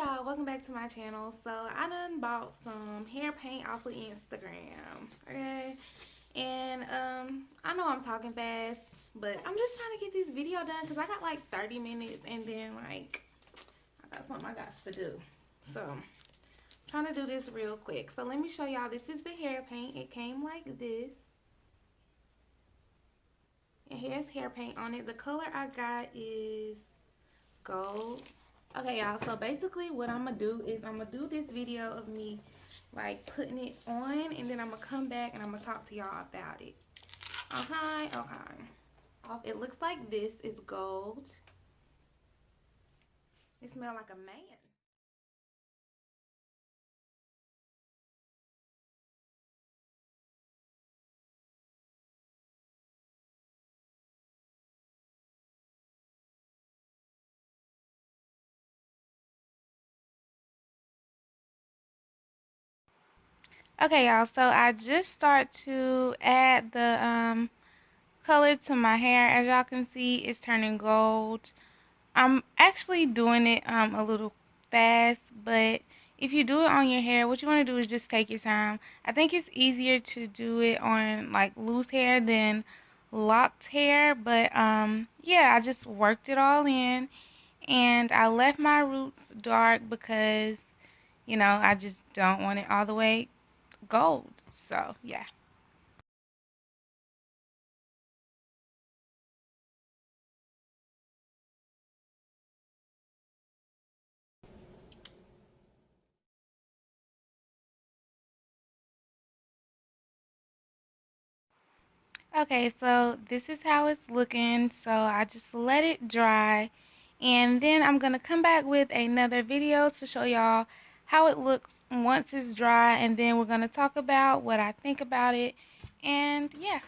y'all, welcome back to my channel. So I done bought some hair paint off of Instagram, okay? And I know I'm talking fast, but I'm just trying to get this video done because I got like 30 minutes and then like I got something I got to do. So I'm trying to do this real quick. So let me show y'all. This is the hair paint. It came like this. It has hair paint on it. The color I got is gold. Okay, y'all, so basically what I'm gonna do is I'm gonna do this video of me like putting it on, and then I'm gonna come back and I'm gonna talk to y'all about it. Okay. It looks like this. It's gold. It smells like a man. Okay, y'all, so I just start to add the color to my hair. As y'all can see, it's turning gold. I'm actually doing it a little fast, but if you do it on your hair, what you want to do is just take your time. I think it's easier to do it on like loose hair than locked hair, but yeah, I just worked it all in, and I left my roots dark because, I just don't want it all the way gold. So, yeah. Okay, so this is how it's looking. So I just let it dry, and then I'm gonna come back with another video to show y'all how it looks once it's dry, and then we're gonna talk about what I think about it. And yeah.